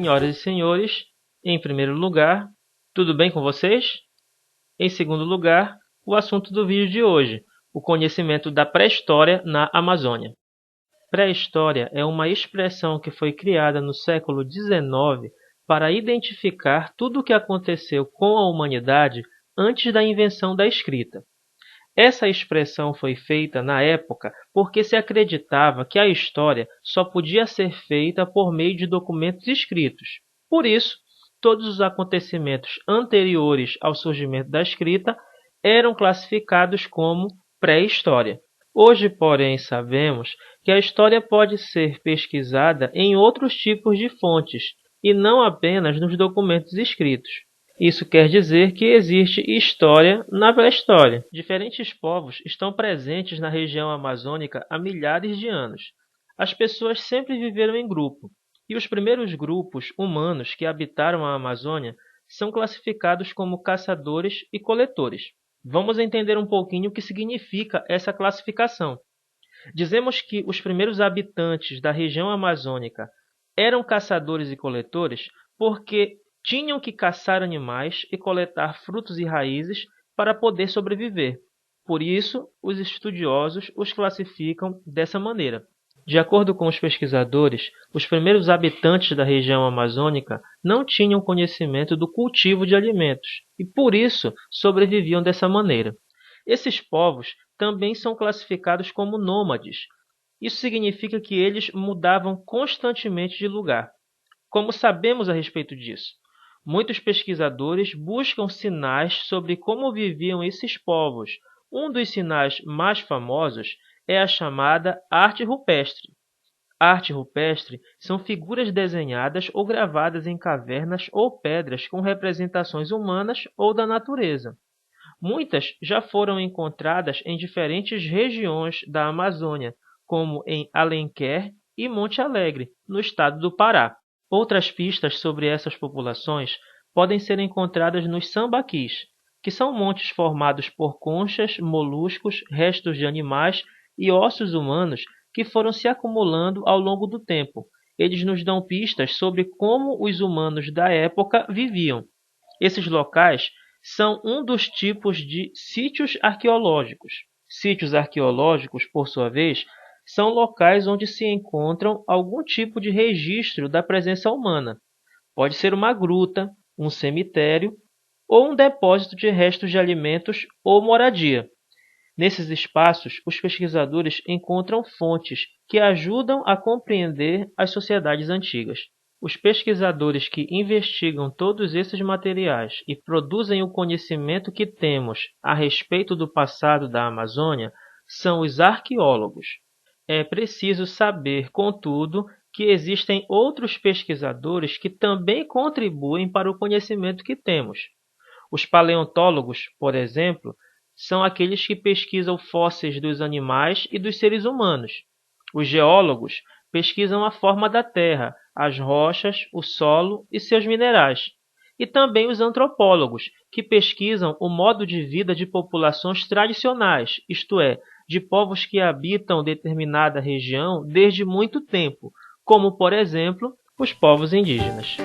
Senhoras e senhores, em primeiro lugar, tudo bem com vocês? Em segundo lugar, o assunto do vídeo de hoje, o conhecimento da pré-história na Amazônia. Pré-história é uma expressão que foi criada no século XIX para identificar tudo o que aconteceu com a humanidade antes da invenção da escrita. Essa expressão foi feita na época porque se acreditava que a história só podia ser feita por meio de documentos escritos. Por isso, todos os acontecimentos anteriores ao surgimento da escrita eram classificados como pré-história. Hoje, porém, sabemos que a história pode ser pesquisada em outros tipos de fontes e não apenas nos documentos escritos. Isso quer dizer que existe história na pré-história. Diferentes povos estão presentes na região amazônica há milhares de anos. As pessoas sempre viveram em grupo, e os primeiros grupos humanos que habitaram a Amazônia são classificados como caçadores e coletores. Vamos entender um pouquinho o que significa essa classificação. Dizemos que os primeiros habitantes da região amazônica eram caçadores e coletores porque tinham que caçar animais e coletar frutos e raízes para poder sobreviver. Por isso, os estudiosos os classificam dessa maneira. De acordo com os pesquisadores, os primeiros habitantes da região amazônica não tinham conhecimento do cultivo de alimentos e, por isso, sobreviviam dessa maneira. Esses povos também são classificados como nômades. Isso significa que eles mudavam constantemente de lugar. Como sabemos a respeito disso? Muitos pesquisadores buscam sinais sobre como viviam esses povos. Um dos sinais mais famosos é a chamada arte rupestre. A arte rupestre são figuras desenhadas ou gravadas em cavernas ou pedras com representações humanas ou da natureza. Muitas já foram encontradas em diferentes regiões da Amazônia, como em Alenquer e Monte Alegre, no estado do Pará. Outras pistas sobre essas populações podem ser encontradas nos sambaquis, que são montes formados por conchas, moluscos, restos de animais e ossos humanos que foram se acumulando ao longo do tempo. Eles nos dão pistas sobre como os humanos da época viviam. Esses locais são um dos tipos de sítios arqueológicos. Sítios arqueológicos, por sua vez, são locais onde se encontram algum tipo de registro da presença humana. Pode ser uma gruta, um cemitério ou um depósito de restos de alimentos ou moradia. Nesses espaços, os pesquisadores encontram fontes que ajudam a compreender as sociedades antigas. Os pesquisadores que investigam todos esses materiais e produzem o conhecimento que temos a respeito do passado da Amazônia são os arqueólogos. É preciso saber, contudo, que existem outros pesquisadores que também contribuem para o conhecimento que temos. Os paleontólogos, por exemplo, são aqueles que pesquisam fósseis dos animais e dos seres humanos. Os geólogos pesquisam a forma da terra, as rochas, o solo e seus minerais. E também os antropólogos, que pesquisam o modo de vida de populações tradicionais, isto é, de povos que habitam determinada região desde muito tempo, como, por exemplo, os povos indígenas.